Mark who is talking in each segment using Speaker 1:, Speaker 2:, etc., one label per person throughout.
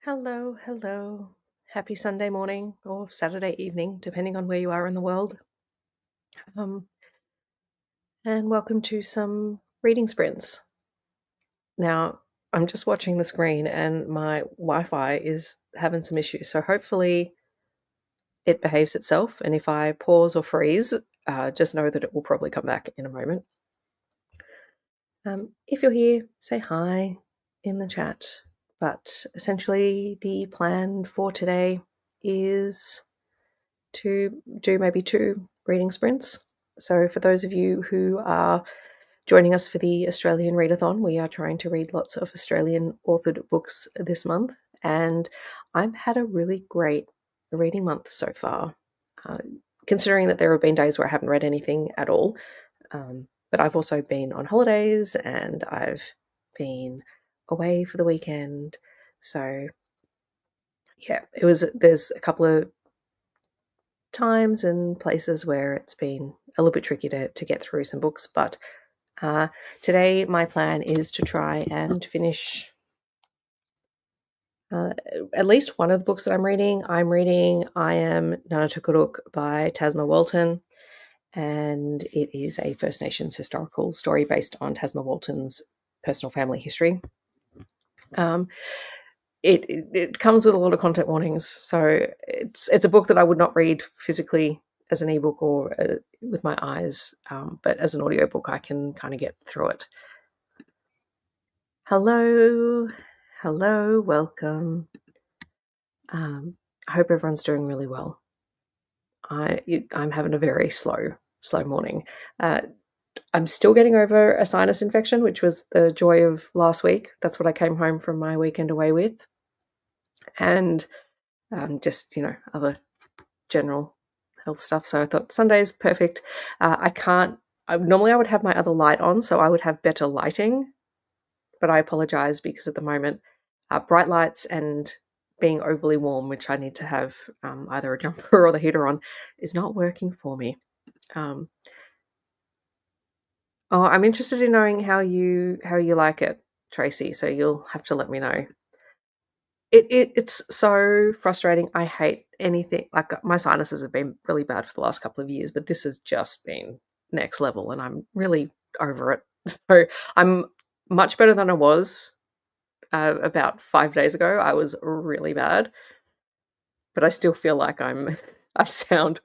Speaker 1: Hello, hello. Happy Sunday morning or Saturday evening, depending on where you are in the world. Um, and welcome to some reading sprints. Now, I'm just watching the screen and my Wi Fi is having some issues. So hopefully it behaves itself. And if I pause or freeze, just know that it will probably come back in a moment. If you're here, say hi in the chat. But essentially, the plan for today is to do maybe 2 reading sprints. So for those of you who are joining us for the Australian readathon, we are trying to read lots of Australian authored books this month, and I've had a really great reading month so far, considering that there have been days where I haven't read anything at all. But I've also been on holidays and I've been away for the weekend. So yeah, there's a couple of times and places where it's been a little bit tricky to get through some books, but today my plan is to try and finish at least one of the books that I'm reading. I Am Nanatukuruk by Tasma Walton, and it is a First Nations historical story based on Tasma Walton's personal family history. It comes with a lot of content warnings, so it's a book that I would not read physically as an ebook or with my eyes, but as an audiobook I can kind of get through it. Hello, welcome. I hope everyone's doing really well. I'm having a very slow morning. I'm still getting over a sinus infection, which was the joy of last week. That's what I came home from my weekend away with. And just, other general health stuff. So I thought Sunday's perfect. Normally I would have my other light on, so I would have better lighting, but I apologize because at the moment, bright lights and being overly warm, which I need to have either a jumper or the heater on, is not working for me. I'm interested in knowing how you like it, Tracy. So you'll have to let me know. It's so frustrating. I hate anything. Like, my sinuses have been really bad for the last couple of years, but this has just been next level, and I'm really over it. So I'm much better than I was about 5 days ago. I was really bad, but I still feel like I sound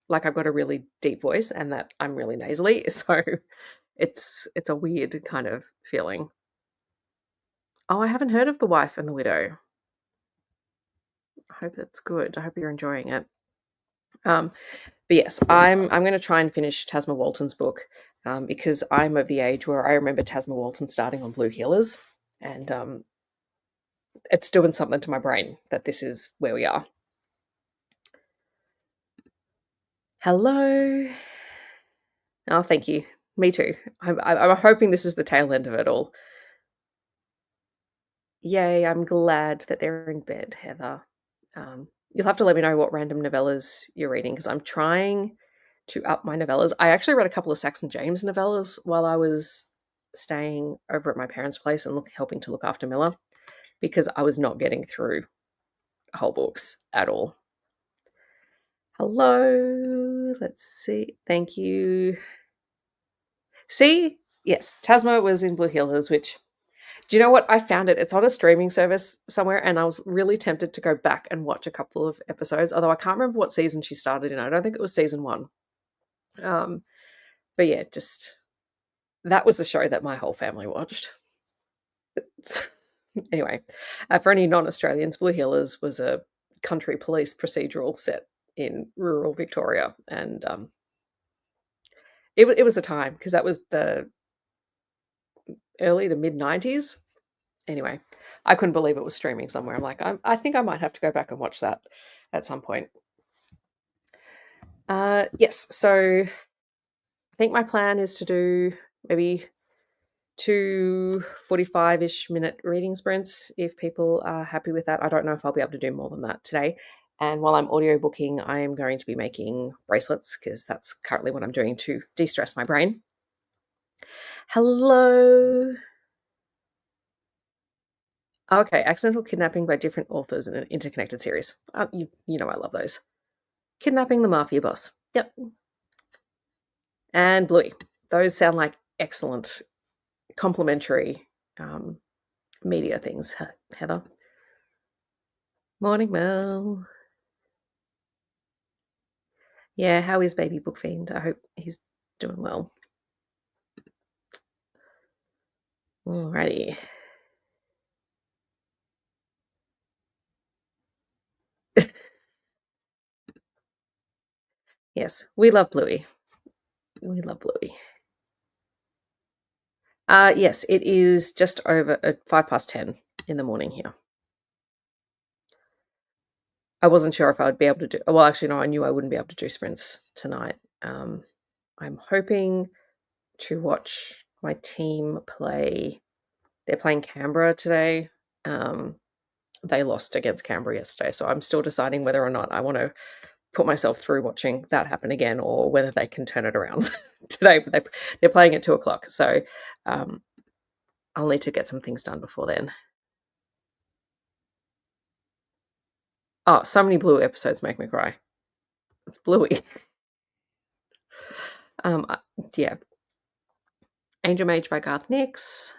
Speaker 1: like I've got a really deep voice and that I'm really nasally. So it's a weird kind of feeling. Oh, I haven't heard of The Wife and the Widow. I hope that's good. I hope you're enjoying it. But yes, I'm going to try and finish Tasma Walton's book because I'm of the age where I remember Tasma Walton starting on Blue Healers, and it's doing something to my brain that this is where we are. Hello. Oh, thank you. Me too. I'm hoping this is the tail end of it all. Yay, I'm glad that they're in bed, Heather. You'll have to let me know what random novellas you're reading because I'm trying to up my novellas. I actually read a couple of Saxon James novellas while I was staying over at my parents' place and helping to look after Miller because I was not getting through whole books at all. Hello. Let's see. Thank you. See? Yes, Tasma was in Blue Healers, which, do you know what? I found it. It's on a streaming service somewhere, and I was really tempted to go back and watch a couple of episodes, although I can't remember what season she started in. I don't think it was season 1. But yeah, just that was the show that my whole family watched. Anyway, for any non-Australians, Blue Healers was a country police procedural set in rural Victoria, and it was a time because that was the early to mid 90s. Anyway, I couldn't believe it was streaming somewhere. I'm like, I think I might have to go back and watch that at some point. Yes, so I think my plan is to do maybe 2 45-ish minute reading sprints if people are happy with that. I don't know if I'll be able to do more than that today. And while I'm audiobooking, I am going to be making bracelets because that's currently what I'm doing to de-stress my brain. Hello. Okay, accidental kidnapping by different authors in an interconnected series. You know I love those. Kidnapping the mafia boss. Yep. And Bluey. Those sound like excellent complementary um, media things, Heather. Morning, Mel. Yeah, how is baby book fiend? I hope he's doing well. Alrighty. Yes, we love Bluey. We love Bluey. Yes, it is just over 10 in the morning here. I wasn't sure if I would be able to do. Well, actually, no, I knew I wouldn't be able to do sprints tonight. I'm hoping to watch my team play. They're playing Canberra today. They lost against Canberra yesterday, so I'm still deciding whether or not I want to put myself through watching that happen again, or whether they can turn it around today. But they're playing at 2:00, so I'll need to get some things done before then. Oh, so many Blue episodes make me cry. It's Bluey. Um, yeah. Angel Mage by Garth Nix.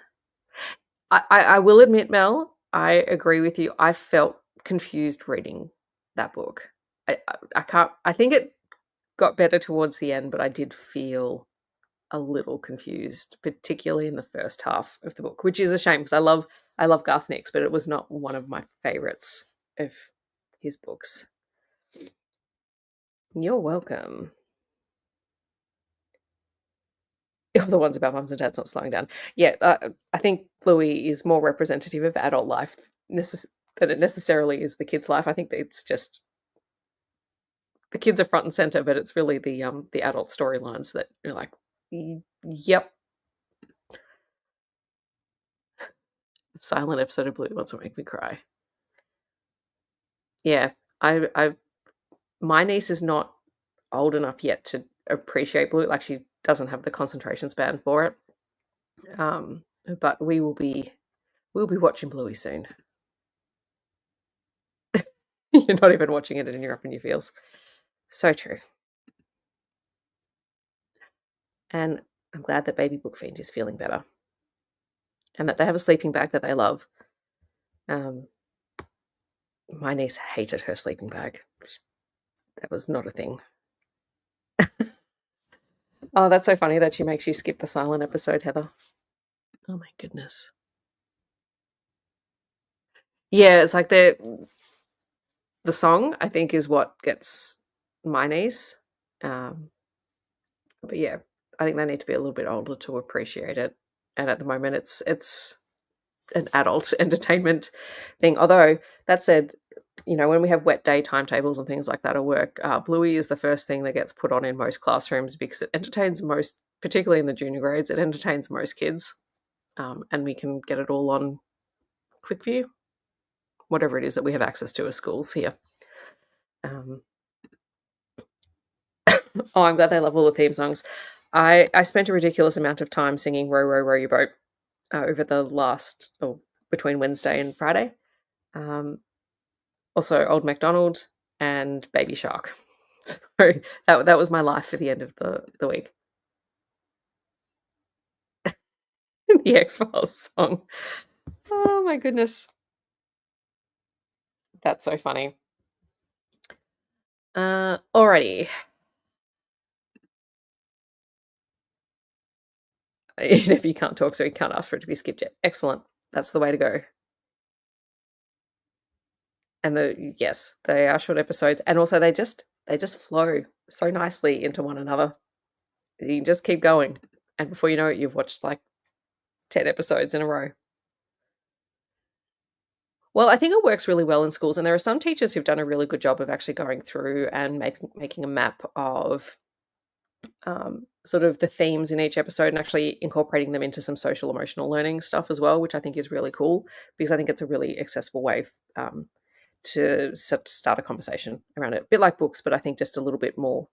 Speaker 1: I will admit, Mel, I agree with you. I felt confused reading that book. I can't. I think it got better towards the end, but I did feel a little confused, particularly in the first half of the book, which is a shame because I love Garth Nix, but it was not one of my favorites of his books. You're welcome. The ones about mums and dads not slowing down. Yeah, I think Bluey is more representative of adult life than it necessarily is the kids' life. I think that it's just the kids are front and center, but it's really the adult storylines that you're like, yep. Silent episode of Bluey wants to make me cry. Yeah, I my niece is not old enough yet to appreciate Bluey. Like she doesn't have the concentration span for it. But we'll be watching Bluey soon. You're not even watching it and you're up in your feels. So true. And I'm glad that baby book fiend is feeling better. And that they have a sleeping bag that they love. My niece hated her sleeping bag. That was not a thing. Oh, that's so funny that she makes you skip the silent episode, Heather. Oh my goodness. Yeah, it's like the song, I think, is what gets my niece. But yeah, I think they need to be a little bit older to appreciate it. And at the moment, it's an adult entertainment thing. Although that said, you know, when we have wet day timetables and things like that at work, Bluey is the first thing that gets put on in most classrooms because it entertains most, particularly in the junior grades, it entertains most kids, and we can get it all on ClickView, whatever it is that we have access to as schools here. Oh, I'm glad they love all the theme songs. I spent a ridiculous amount of time singing "Row, Row, Row Your Boat" over the last, or between Wednesday and Friday. Also, Old MacDonald and Baby Shark. So that was my life for the end of the week. The X-Files song. Oh my goodness. That's so funny. Alrighty. Even if you can't talk, so you can't ask for it to be skipped yet. Excellent. That's the way to go. And yes, they are short episodes, and also they just flow so nicely into one another. You can just keep going, and before you know it, you've watched like 10 episodes in a row. Well, I think it works really well in schools, and there are some teachers who've done a really good job of actually going through and making a map of sort of the themes in each episode and actually incorporating them into some social emotional learning stuff as well, which I think is really cool because I think it's a really accessible way to start a conversation around it. A bit like books, but I think just a little bit more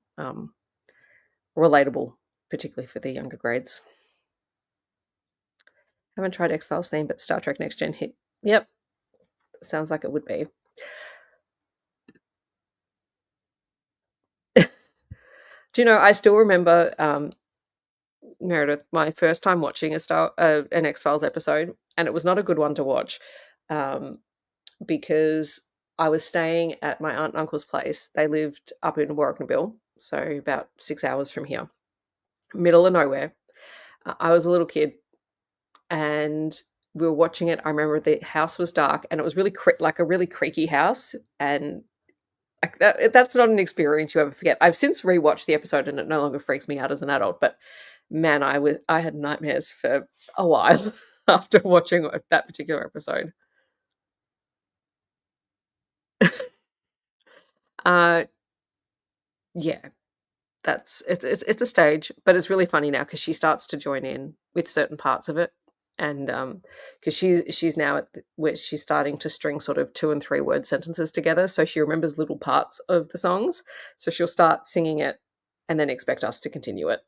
Speaker 1: relatable, particularly for the younger grades. Haven't tried X-Files theme, but Star Trek Next Gen hit. Yep. Sounds like it would be. Do you know, I still remember, Meredith, my first time watching an X-Files episode, and it was not a good one to watch, um, because I was staying at my aunt and uncle's place. They lived up in Warragnabill, so about 6 hours from here, middle of nowhere. I was a little kid, and we were watching it. I remember the house was dark, and it was really like a really creaky house, and like that's not an experience you ever forget. I've since rewatched the episode, and it no longer freaks me out as an adult, but man, I had nightmares for a while after watching that particular episode. Uh, yeah, that's it's a stage, but it's really funny now because she starts to join in with certain parts of it, and because she's now where she's starting to string sort of 2 and 3 word sentences together, so she remembers little parts of the songs, so she'll start singing it and then expect us to continue it.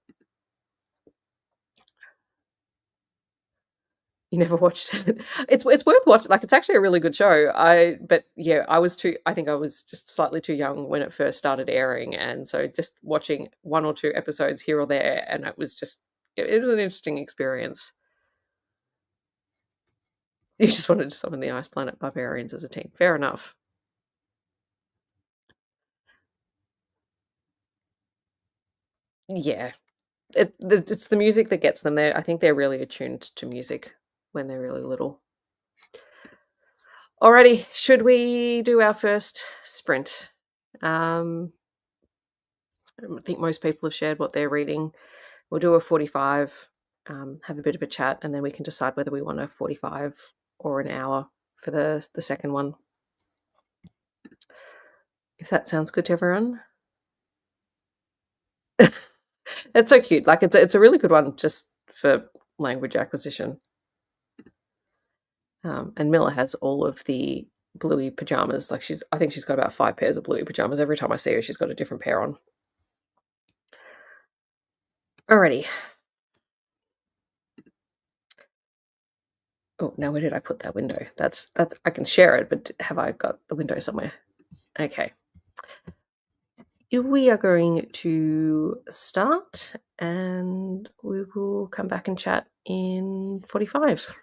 Speaker 1: You never watched it? It's worth watching. Like, it's actually a really good show. But yeah, I think I was just slightly too young when it first started airing, and so just watching 1 or 2 episodes here or there, and it was an interesting experience. You just wanted to summon the Ice Planet Barbarians as a team. Fair enough. Yeah. It's the music that gets them there. I think they're really attuned to music when they're really little. Alrighty, should we do our first sprint? Um, I think most people have shared what they're reading. We'll do a 45, have a bit of a chat, and then we can decide whether we want a 45 or an hour for the second one. If that sounds good to everyone. It's so cute. Like, it's a really good one just for language acquisition. And Miller has all of the bluey pajamas. Like, I think she's got about 5 pairs of bluey pajamas. Every time I see her, she's got a different pair on. Alrighty. Oh, now where did I put that window? That's I can share it, but have I got the window somewhere? Okay. We are going to start, and we will come back and chat in 45.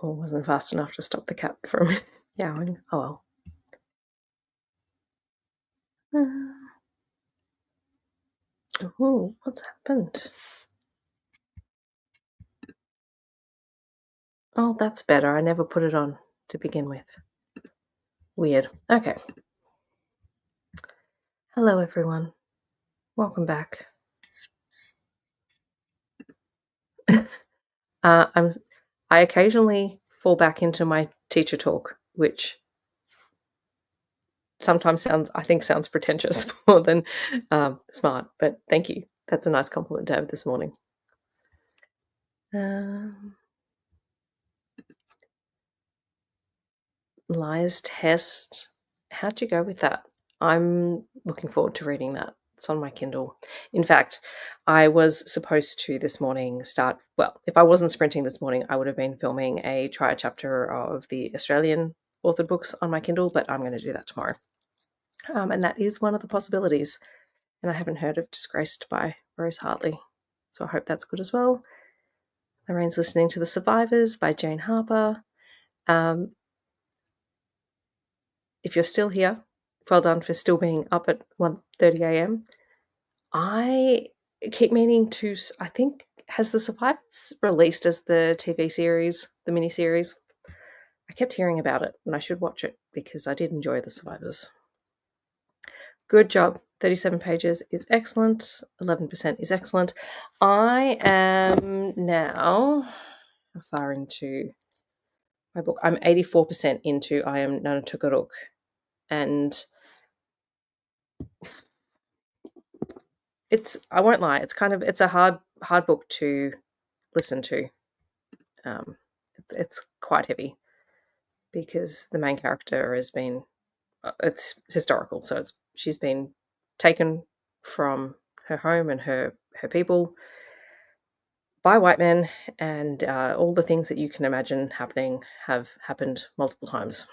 Speaker 1: Or wasn't fast enough to stop the cat from yowling. Oh well. Oh, what's happened? Oh, that's better. I never put it on to begin with. Weird. Okay. Hello, everyone. Welcome back. I occasionally fall back into my teacher talk, which sometimes sounds pretentious more than smart. But thank you. That's a nice compliment to have this morning. Lies test. How'd you go with that? I'm looking forward to reading that. It's on my Kindle. In fact, I was supposed to this morning start. Well, if I wasn't sprinting this morning, I would have been filming a try chapter of the Australian authored books on my Kindle, but I'm going to do that tomorrow. And that is one of the possibilities. And I haven't heard of Disgraced by Rose Hartley, so I hope that's good as well. Lorraine's listening to The Survivors by Jane Harper. If you're still here, well done for still being up at 1:30 a.m. I keep meaning to, I think, has The Survivors released as the TV series, the miniseries? I kept hearing about it, and I should watch it because I did enjoy The Survivors. Good job. 37 pages is excellent. 11% is excellent. I am now far into my book. I'm 84% into I Am Nana Tukaruk. And I won't lie, it's a hard book to listen to. It's quite heavy because the main character has been, it's historical, so she's been taken from her home and her people by white men, and all the things that you can imagine happening have happened multiple times.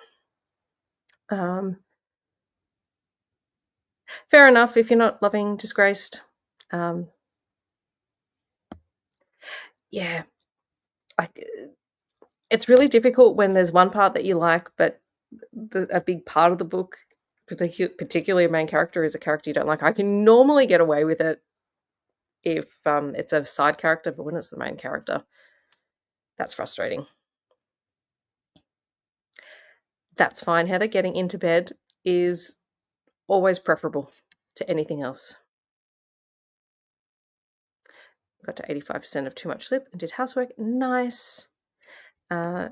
Speaker 1: Fair enough if you're not loving Disgraced. Yeah, it's really difficult when there's one part that you like, but a big part of the book, particularly a main character, is a character you don't like. I can normally get away with it if it's a side character, but when it's the main character, that's frustrating. That's fine, Heather. Getting into bed is always preferable to anything else. Got to 85% of too much sleep and did housework. Nice. Okay.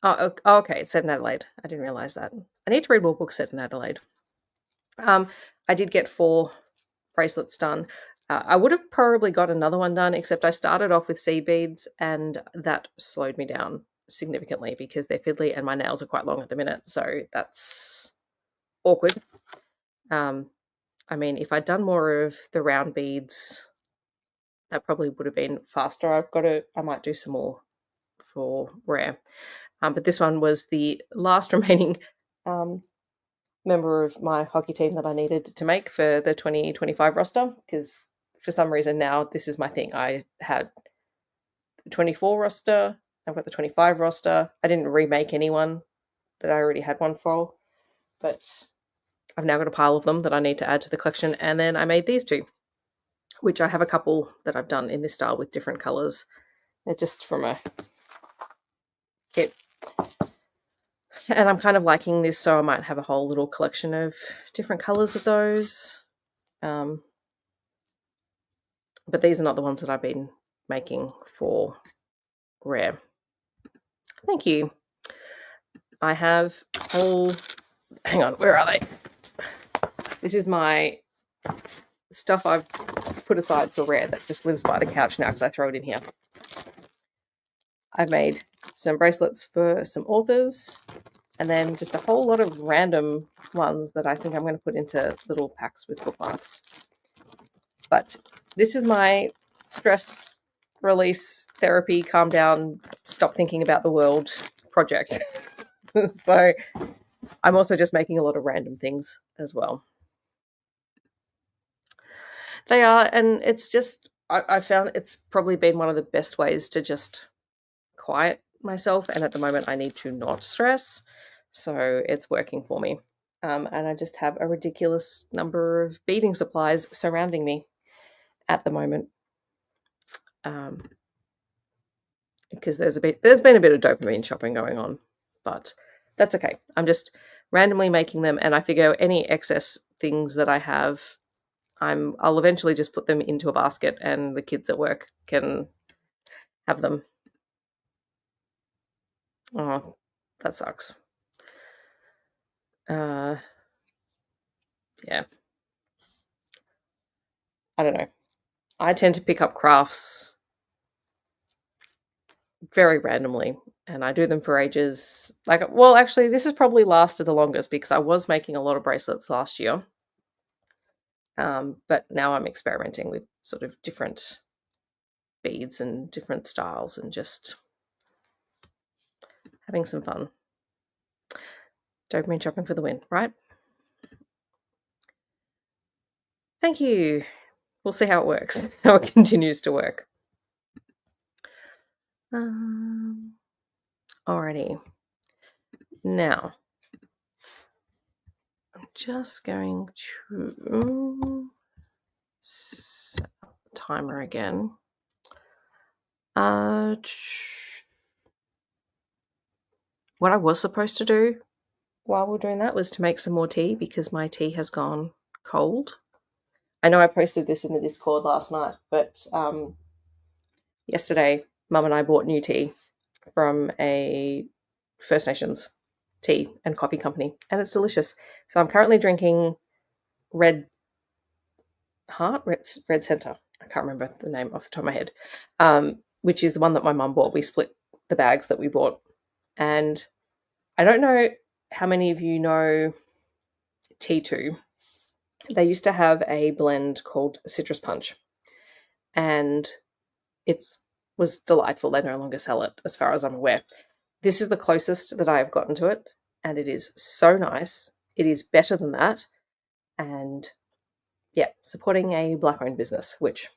Speaker 1: It's set in Adelaide. I didn't realise that. I need to read more books set in Adelaide. I did get 4 bracelets done. I would have probably got another one done, except I started off with seed beads, and that slowed me down significantly because they're fiddly and my nails are quite long at the minute, so that's awkward. I mean, if I'd done more of the round beads, that probably would have been faster. I might do some more for rare. But this one was the last remaining member of my hockey team that I needed to make for the 2025 roster, because for some reason now this is my thing. I had the 24 roster, I've got the 25 roster. I didn't remake anyone that I already had one for, but I've now got a pile of them that I need to add to the collection. And then I made these 2, which I have a couple that I've done in this style with different colours. They're just from a kit. And I'm kind of liking this, so I might have a whole little collection of different colours of those. But these are not the ones that I've been making for rare. Thank you. I have whole... Hang on, where are they? This is my stuff I've put aside for rare that just lives by the couch now because I throw it in here. I've made some bracelets for some authors, and then just a whole lot of random ones that I think I'm going to put into little packs with bookmarks. But this is my stress release therapy, calm down, stop thinking about the world project. So I'm also just making a lot of random things as well. They are, and it's just, I found it's probably been one of the best ways to just quiet myself, and at the moment I need to not stress, so it's working for me. And I just have a ridiculous number of beading supplies surrounding me at the moment, because there's been a bit of dopamine shopping going on, but that's okay. I'm just randomly making them, and I figure any excess things that I have, I'll eventually just put them into a basket, and the kids at work can have them. Oh, that sucks. Yeah. I don't know. I tend to pick up crafts very randomly, and I do them for ages. Well, actually, this has probably lasted the longest because I was making a lot of bracelets last year. But now I'm experimenting with sort of different beads and different styles and just having some fun. Dopamine shopping for the win, right? Thank you. We'll see how it works, how it continues to work. Alrighty. Now, I'm just going to set up the timer again. What I was supposed to do while we're doing that was to make some more tea because my tea has gone cold. I know I posted this in the Discord last night, but yesterday, Mum and I bought new tea from a First Nations tea and coffee company, and it's delicious. So I'm currently drinking Red Center. I can't remember the name off the top of my head, which is the one that my mum bought. We split the bags that we bought, and I don't know how many of you know T2. They used to have a blend called Citrus Punch, and it was delightful. They no longer sell it, as far as I'm aware. This is the closest that I have gotten to it, and it is so nice. It is better than that, and yeah, supporting a Black-owned business, which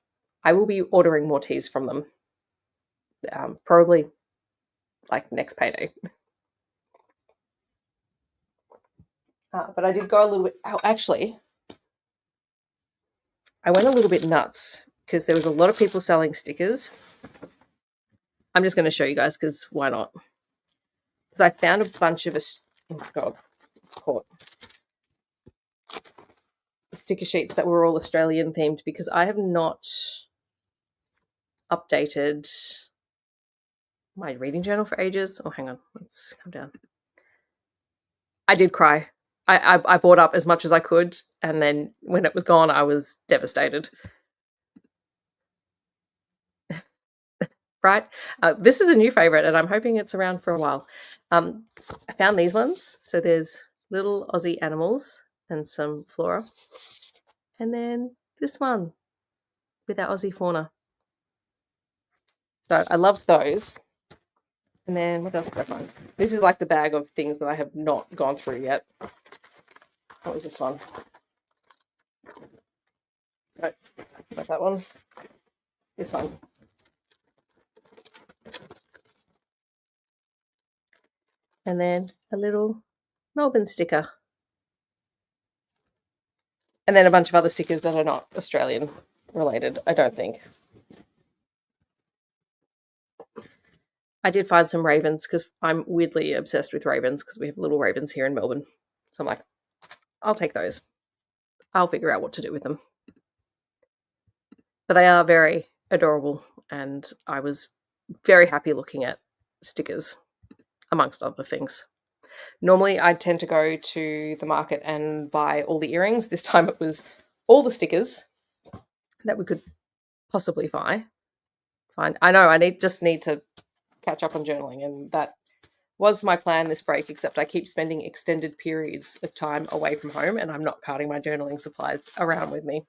Speaker 1: I will be ordering more teas from them, probably like next payday. But I did go a little bit. Oh, actually, I went a little bit nuts because there was a lot of people selling stickers. I'm just going to show you guys because why not? Because I found a bunch of oh my god, it's caught sticker sheets that were all Australian themed because I have not updated my reading journal for ages. Oh, hang on, let's come down. I did cry. I bought up as much as I could, and then when it was gone, I was devastated. Right? This is a new favorite, and I'm hoping it's around for a while. I found these ones. So there's little Aussie animals and some flora. And then this one with our Aussie fauna. So I loved those. And then what else did I find? This is like the bag of things that I have not gone through yet. What was this one? Nope, not that one. This one. And then a little Melbourne sticker. And then a bunch of other stickers that are not Australian related, I don't think. I did find some ravens because I'm weirdly obsessed with ravens because we have little ravens here in Melbourne. So I'm like, I'll take those. I'll figure out what to do with them. But they are very adorable, and I was very happy looking at stickers, amongst other things. Normally, I tend to go to the market and buy all the earrings. This time it was all the stickers that we could possibly find. I know, just need to catch up on journaling, and that was my plan this break, except I keep spending extended periods of time away from home, and I'm not carting my journaling supplies around with me.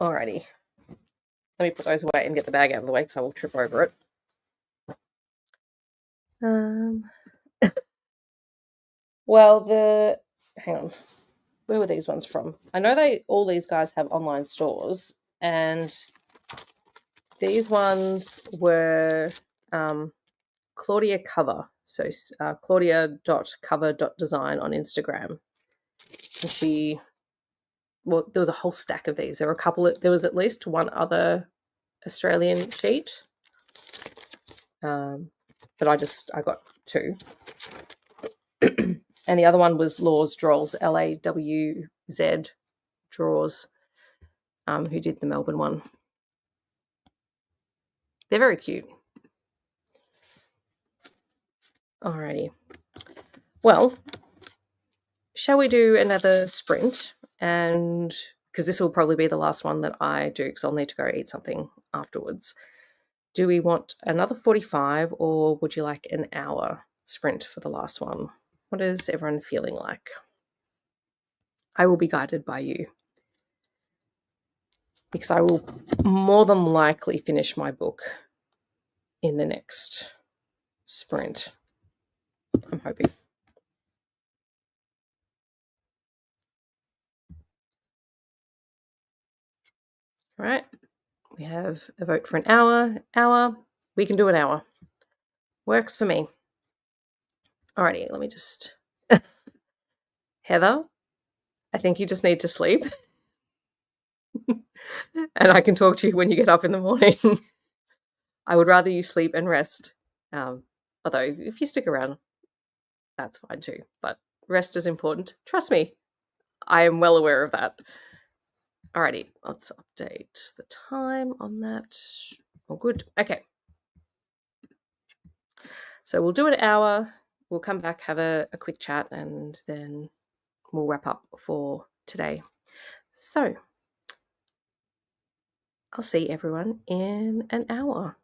Speaker 1: Alrighty. Let me put those away and get the bag out of the way because I will trip over it. Well, hang on. Where were these ones from? I know all these guys have online stores. And these ones were Claudia Cover. So claudia.cover.design on Instagram. And there was a whole stack of these. There was at least one other Australian sheet. But I got two. And the other one was Law's Draws, LAWZ Draws, who did the Melbourne one. They're very cute. Alrighty. Well, shall we do another sprint? And because this will probably be the last one that I do, because I'll need to go eat something afterwards. Do we want another 45, or would you like an hour sprint for the last one? What is everyone feeling like? I will be guided by you, because I will more than likely finish my book in the next sprint. I'm hoping. All right. We have a vote for an hour. We can do an hour. Works for me. Alrighty, let me just... Heather, I think you just need to sleep. And I can talk to you when you get up in the morning. I would rather you sleep and rest. Although, if you stick around, that's fine too. But rest is important. Trust me, I am well aware of that. Alrighty, let's update the time on that. All good. Okay. So we'll do an hour. We'll come back, have a quick chat, and then we'll wrap up for today. So I'll see everyone in an hour.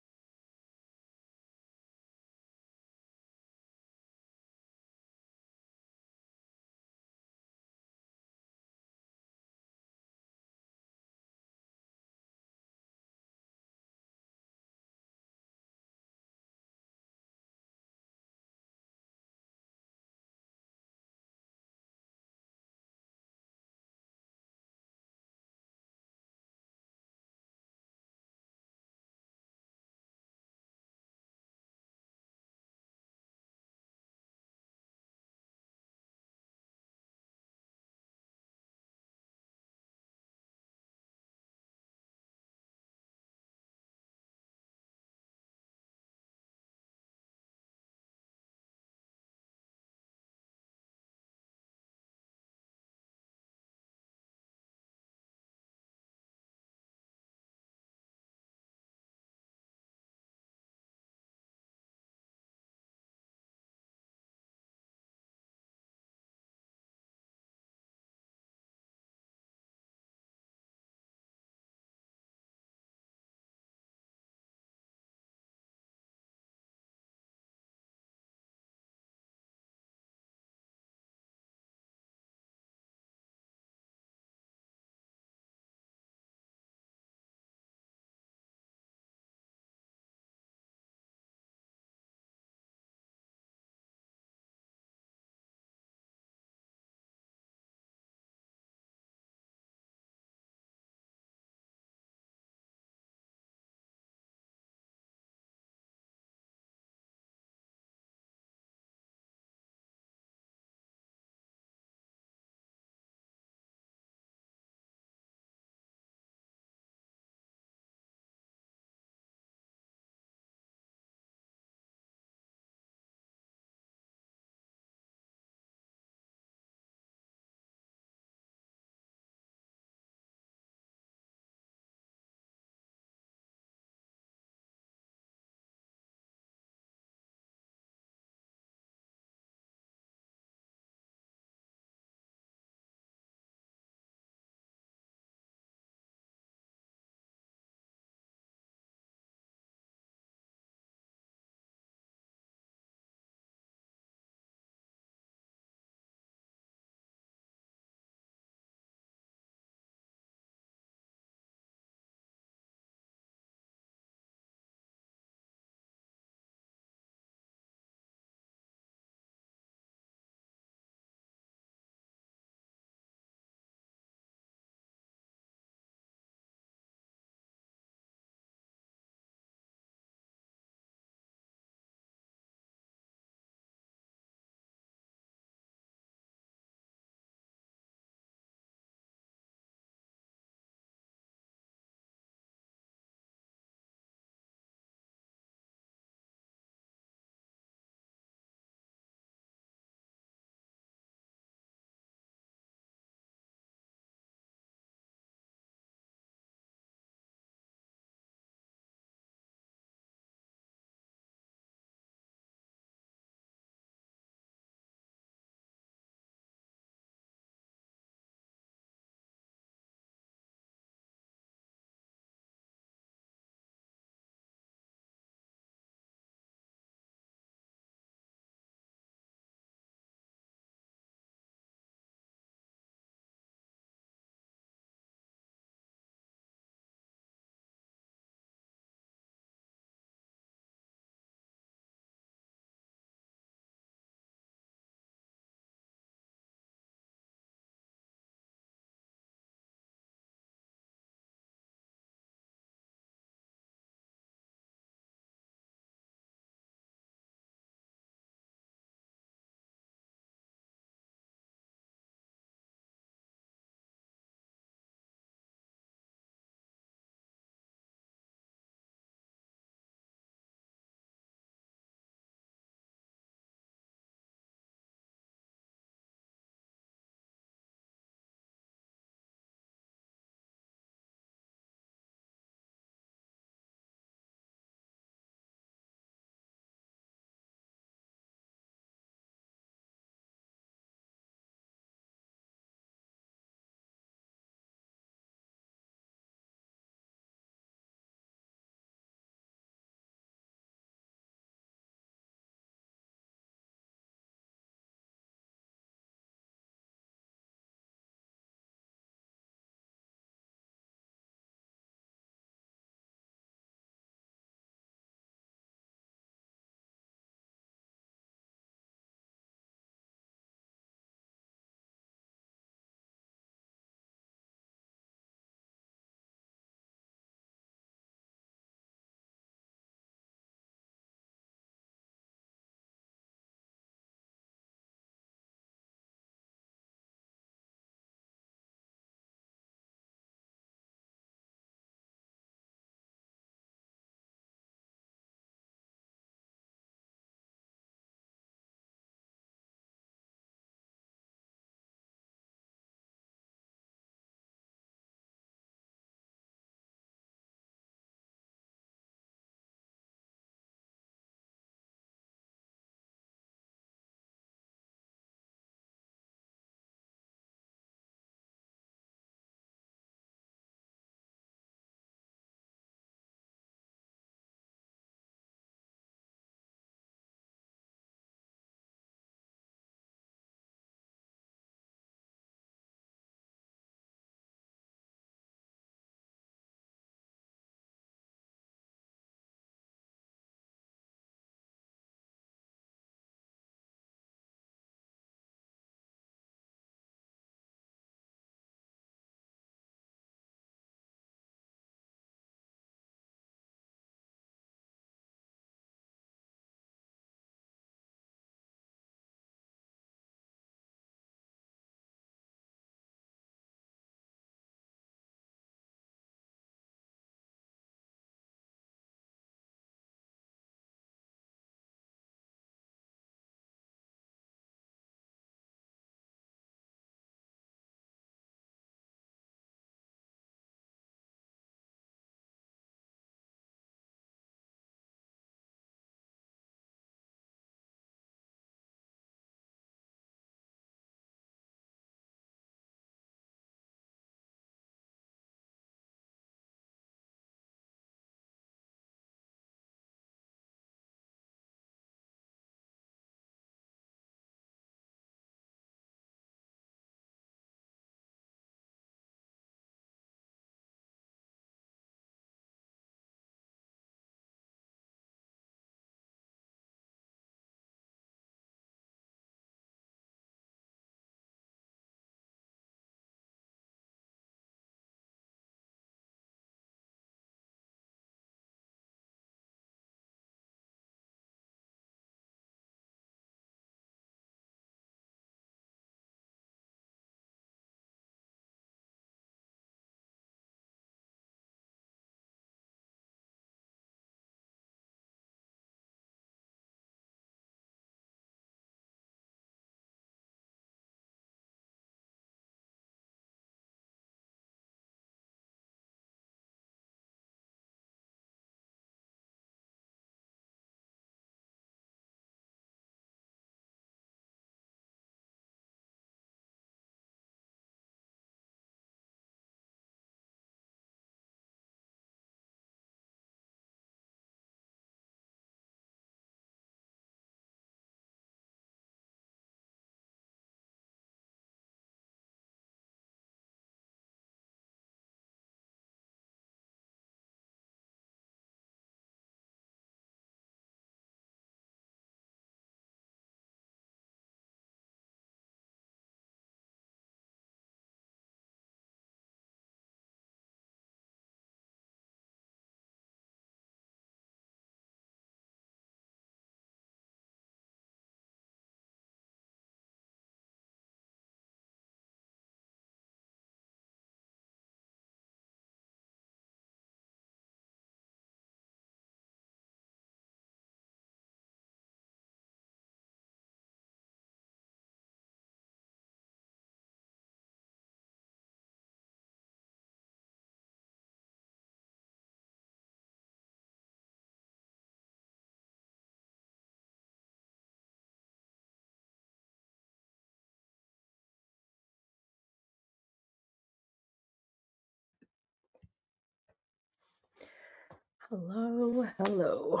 Speaker 1: Hello, hello.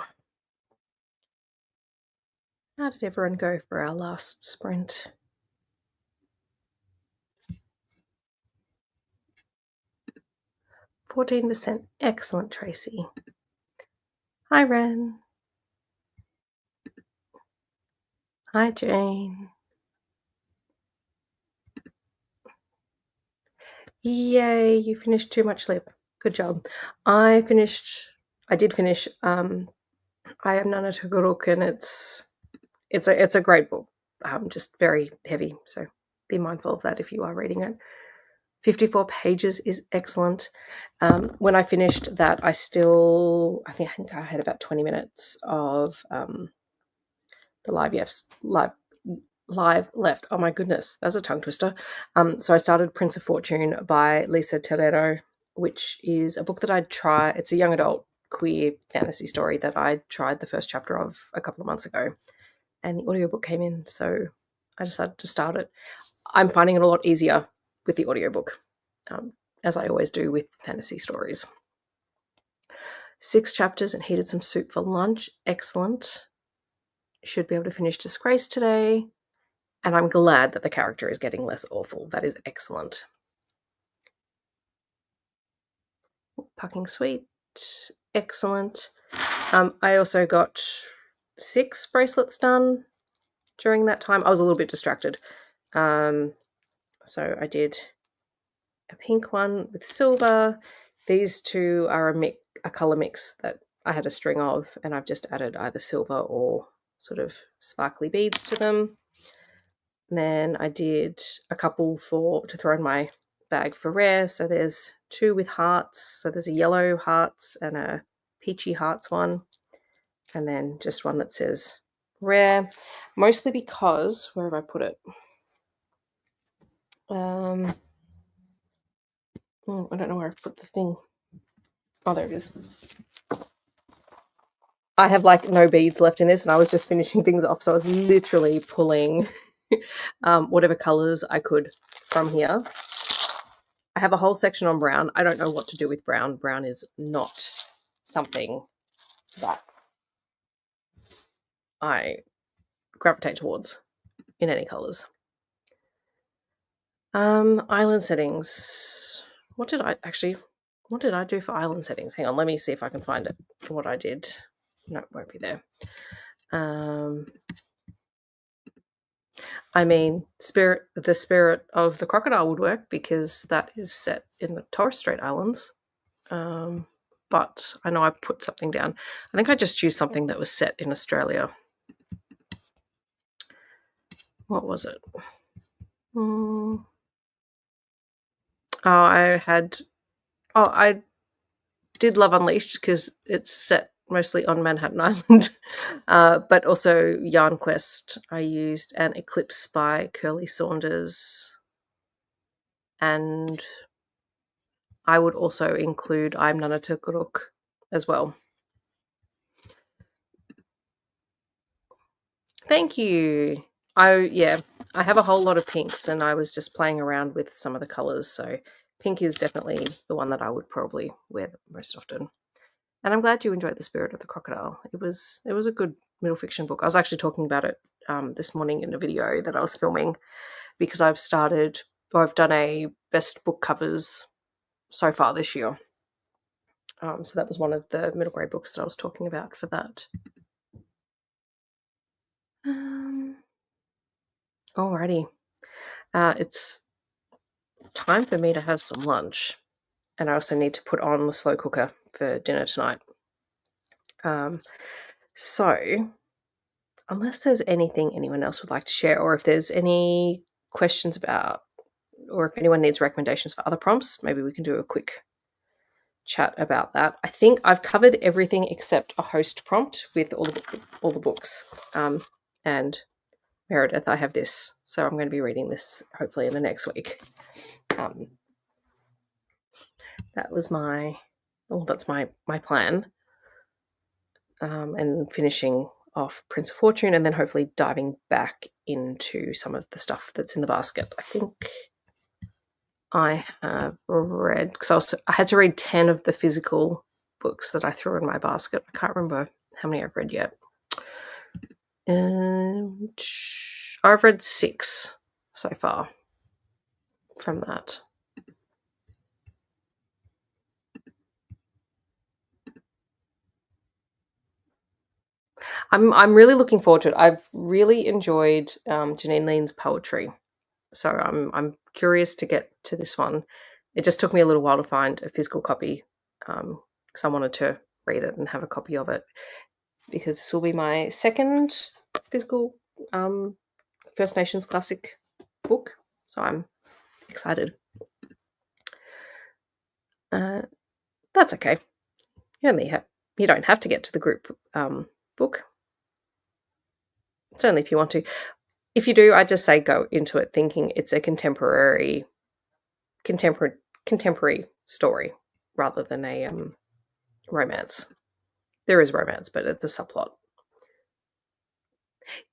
Speaker 1: How did everyone go for our last sprint? 14%. Excellent, Tracy. Hi, Ren. Hi, Jane. Yay, you finished Too Much Lip. Good job. I did finish I Am Nana Togorok, and it's a great book. Just very heavy, so be mindful of that if you are reading it. 54 pages is excellent. When I finished that, I think I had about 20 minutes of the live left. Oh my goodness, that's a tongue twister. So I started Prince of Fortune by Lisa Terrero, which is a book that I'd try. It's a young adult queer fantasy story that I tried the first chapter of a couple of months ago, and the audiobook came in, so I decided to start it. I'm finding it a lot easier with the audiobook, as I always do with fantasy stories. 6 chapters and heated some soup for lunch. Excellent. Should be able to finish Disgrace today. And I'm glad that the character is getting less awful. That is excellent. Pucking Sweet. Excellent. I also got 6 bracelets done during that time. I was a little bit distracted. So I did a pink one with silver. These two are a colour mix that I had a string of, and I've just added either silver or sort of sparkly beads to them. And then I did a couple to throw in my bag for rare. So there's 2 with hearts. So there's a yellow hearts and a peachy hearts one. And then just one that says rare. Mostly because, where have I put it? I don't know where I've put the thing. Oh, there it is. I have like no beads left in this, and I was just finishing things off. So I was literally pulling whatever colours I could from here. I have a whole section on brown. I don't know what to do with brown. Brown is not something that I gravitate towards in any colours. Island settings. What did I do for island settings? Hang on, let me see if I can find it. What I did. No, it won't be there. I mean, the spirit of the crocodile would work because that is set in the Torres Strait Islands. But I know I put something down. I think I just used something that was set in Australia. What was it? I did Love Unleashed because it's set mostly on Manhattan Island, but also Yarn Quest. I used an Eclipse by Curly Saunders, and I would also include I'm Nana Tukuruk as well. Thank you. I have a whole lot of pinks, and I was just playing around with some of the colours. So pink is definitely the one that I would probably wear most often. And I'm glad you enjoyed The Spirit of the Crocodile. It was a good middle fiction book. I was actually talking about it this morning in a video that I was filming because I've done a best book covers so far this year. So that was one of the middle grade books that I was talking about for that. Alrighty. It's time for me to have some lunch. And I also need to put on the slow cooker for dinner tonight. So, unless there's anything anyone else would like to share, or if there's any questions about, or if anyone needs recommendations for other prompts, maybe we can do a quick chat about that. I think I've covered everything except a host prompt with all the books. And Meredith, I have this, so I'm going to be reading this hopefully in the next week. That's my plan. And finishing off Prince of Fortune, and then hopefully diving back into some of the stuff that's in the basket. I think I have read, because I had to read 10 of the physical books that I threw in my basket. I can't remember how many I've read yet. And I've read 6 so far from that. I'm really looking forward to it. I've really enjoyed Janine Lean's poetry, so I'm curious to get to this one. It just took me a little while to find a physical copy, because I wanted to read it and have a copy of it, because this will be my second physical First Nations classic book, so I'm excited. That's okay. You don't have to get to the group book. It's only if you want to. If you do, I just say go into it thinking it's a contemporary story rather than a romance. There is romance, but it's a subplot.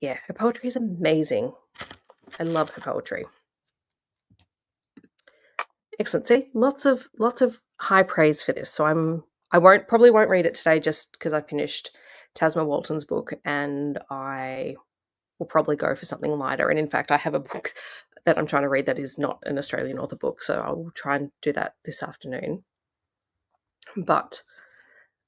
Speaker 1: Yeah, her poetry is amazing. I love her poetry. Excellent. See, lots of high praise for this. So I probably won't read it today just because I finished Tasma Walton's book, and I will probably go for something lighter. And in fact, I have a book that I'm trying to read that is not an Australian author book, so I will try and do that this afternoon. But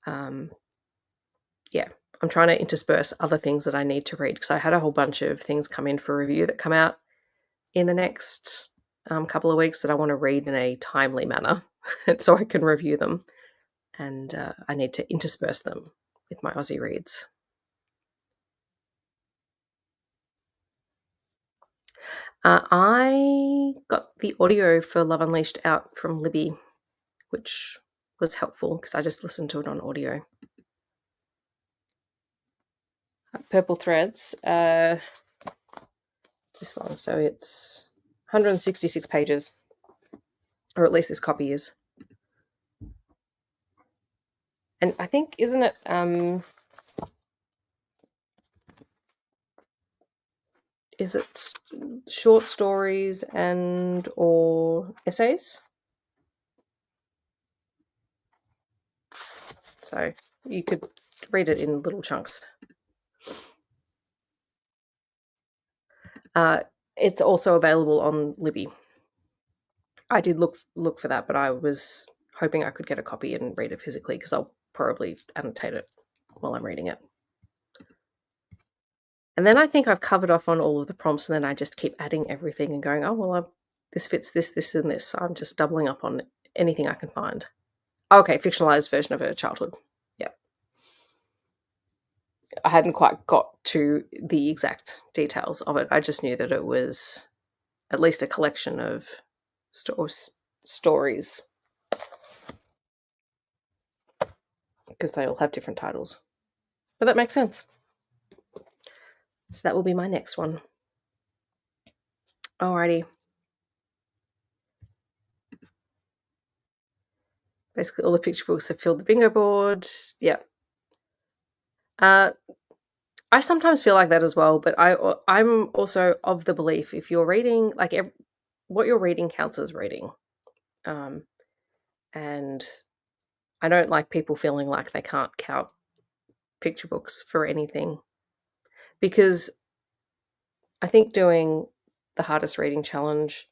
Speaker 1: yeah, I'm trying to intersperse other things that I need to read, because I had a whole bunch of things come in for review that come out in the next couple of weeks that I want to read in a timely manner so I can review them. And I need to intersperse them with my Aussie reads. I got the audio for Love Unleashed out from Libby, which was helpful because I just listened to it on audio. Purple Threads, this long, so it's 166 pages, or at least this copy is. And I think, isn't it is it short stories and or essays? So you could read it in little chunks. It's also available on Libby. I did look for that, but I was hoping I could get a copy and read it physically, because I'll probably annotate it while I'm reading it. And then I think I've covered off on all of the prompts, and then I just keep adding everything and going, oh, well, this fits this, and this. I'm just doubling up on anything I can find. Okay, fictionalized version of her childhood. Yeah. I hadn't quite got to the exact details of it. I just knew that it was at least a collection of stories, because they all have different titles. But that makes sense. So that will be my next one. Alrighty. Basically, all the picture books have filled the bingo board. Yeah. I sometimes feel like that as well, but I'm also of the belief, if you're reading, like, what you're reading counts as reading. And I don't like people feeling like they can't count picture books for anything, because I think doing the hardest reading challenge,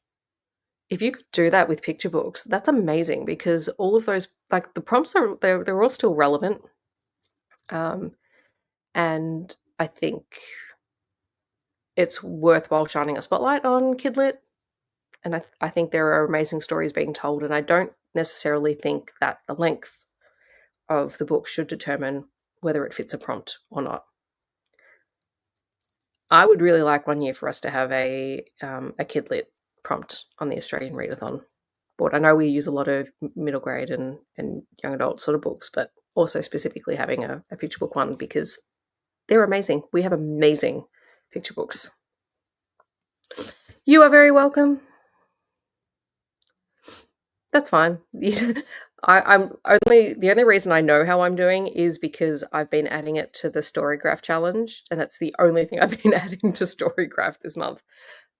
Speaker 1: if you could do that with picture books, that's amazing, because all of those, like, the prompts they're all still relevant. And I think it's worthwhile shining a spotlight on Kidlit. And I think there are amazing stories being told, and I don't necessarily think that the length of the book should determine whether it fits a prompt or not. I would really like one year for us to have a Kidlit prompt on the Australian Readathon board. I know we use a lot of middle grade and young adult sort of books, but also specifically having a picture book one, because they're amazing. We have amazing picture books. You are very welcome. That's fine. I'm only, the only reason I know how I'm doing is because I've been adding it to the Storygraph challenge, and that's the only thing I've been adding to Storygraph this month.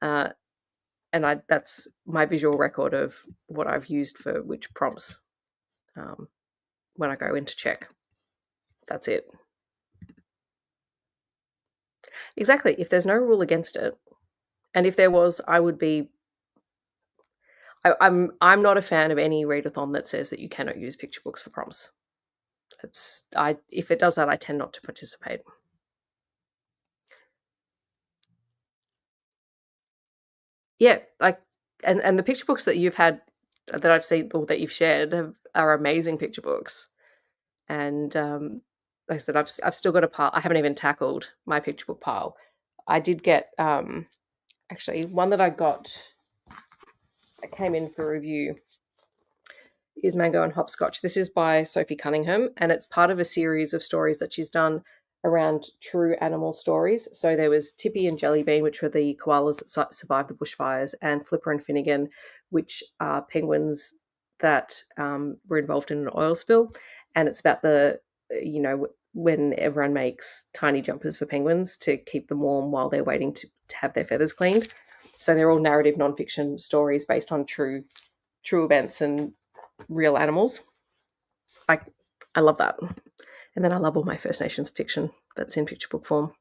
Speaker 1: And that's my visual record of what I've used for which prompts. when I go in to check. That's it. Exactly. If there's no rule against it, and if there was, I would be. I'm not a fan of any readathon that says that you cannot use picture books for prompts. If it does that, I tend not to participate. Yeah, like, and the picture books that you've had, that I've seen or that you've shared, are amazing picture books. And like I said, I've still got a pile. I haven't even tackled my picture book pile. I did get actually one that I got. That came in for review is Mango and Hopscotch. This is by Sophie Cunningham, and it's part of a series of stories that she's done around true animal stories. So there was Tippy and Jellybean, which were the koalas that survived the bushfires, and Flipper and Finnegan, which are penguins that were involved in an oil spill. And it's about when everyone makes tiny jumpers for penguins to keep them warm while they're waiting to have their feathers cleaned. So they're all narrative nonfiction stories based on true events and real animals. I love that. And then I love all my First Nations fiction that's in picture book form.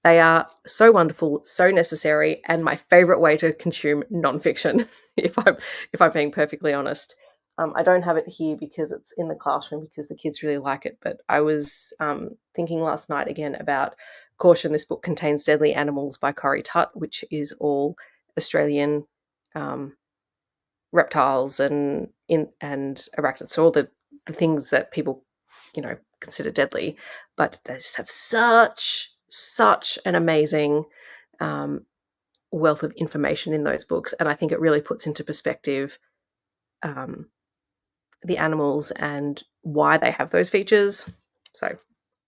Speaker 1: They are so wonderful, so necessary, and my favourite way to consume nonfiction, if I'm being perfectly honest. I don't have it here because it's in the classroom because the kids really like it, but I was thinking last night again about Caution, this book contains deadly animals by Corrie Tutt, which is all Australian reptiles and arachnids, so all the things that people, consider deadly, but they just have such an amazing wealth of information in those books, and I think it really puts into perspective the animals and why they have those features. So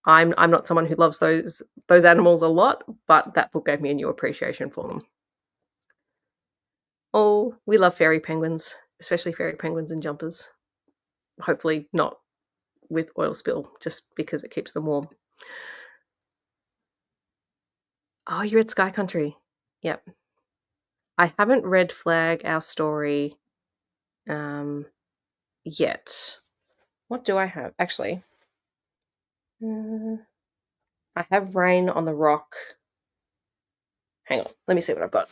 Speaker 1: I'm not someone who loves those animals a lot, but that book gave me a new appreciation for them. Oh, we love fairy penguins, especially fairy penguins in jumpers. Hopefully not with oil spill, just because it keeps them warm. Oh, you're at Sky Country. Yep. I haven't read Flag Our Story yet. What do I have? Actually, I have Rain on the Rock. Hang on, let me see what I've got.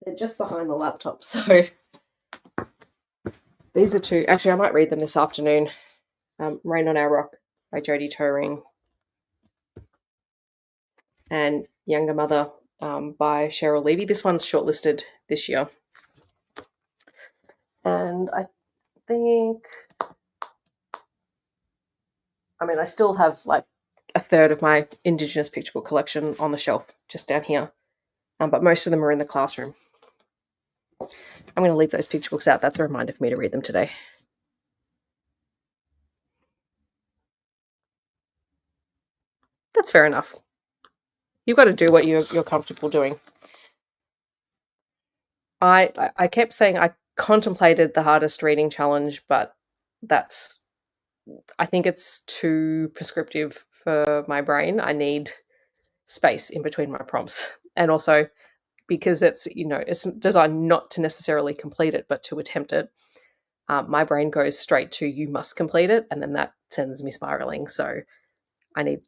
Speaker 1: They're just behind the laptop, so these are two. Actually, I might read them this afternoon. Rain on Our Rock by Jodie Toering, and Younger Mother by Cheryl Levy. This one's shortlisted this year. And I think, I still have like a third of my Indigenous picture book collection on the shelf just down here, but most of them are in the classroom. I'm going to leave those picture books out. That's a reminder for me to read them today. That's fair enough. You've got to do what you're comfortable doing. I kept saying I contemplated the hardest reading challenge, but I think it's too prescriptive for my brain. I need space in between my prompts. And also because it's designed not to necessarily complete it, but to attempt it. My brain goes straight to you must complete it, and then that sends me spiraling. So I need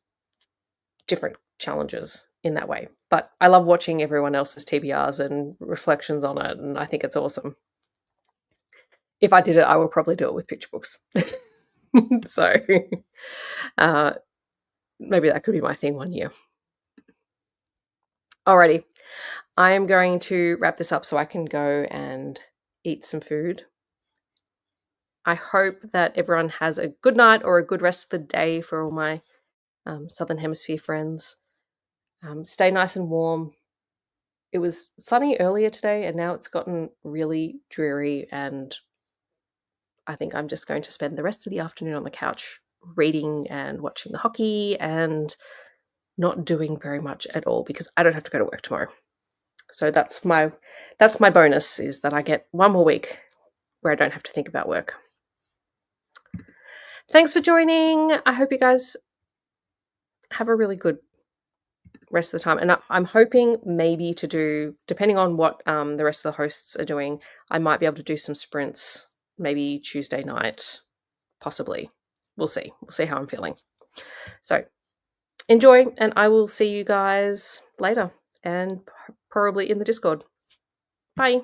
Speaker 1: different challenges in that way. But I love watching everyone else's TBRs and reflections on it, and I think it's awesome. If I did it, I would probably do it with picture books. So maybe that could be my thing one year. Alrighty, I am going to wrap this up so I can go and eat some food. I hope that everyone has a good night or a good rest of the day for all my Southern Hemisphere friends. Stay nice and warm. It was sunny earlier today, and now it's gotten really dreary, and I think I'm just going to spend the rest of the afternoon on the couch reading and watching the hockey and not doing very much at all because I don't have to go to work tomorrow. So that's my bonus, is that I get one more week where I don't have to think about work. Thanks for joining. I hope you guys have a really good rest of the time. And I'm hoping maybe to do, depending on what the rest of the hosts are doing, I might be able to do some sprints maybe Tuesday night, possibly. We'll see. We'll see how I'm feeling. So enjoy, and I will see you guys later and probably in the Discord. Bye.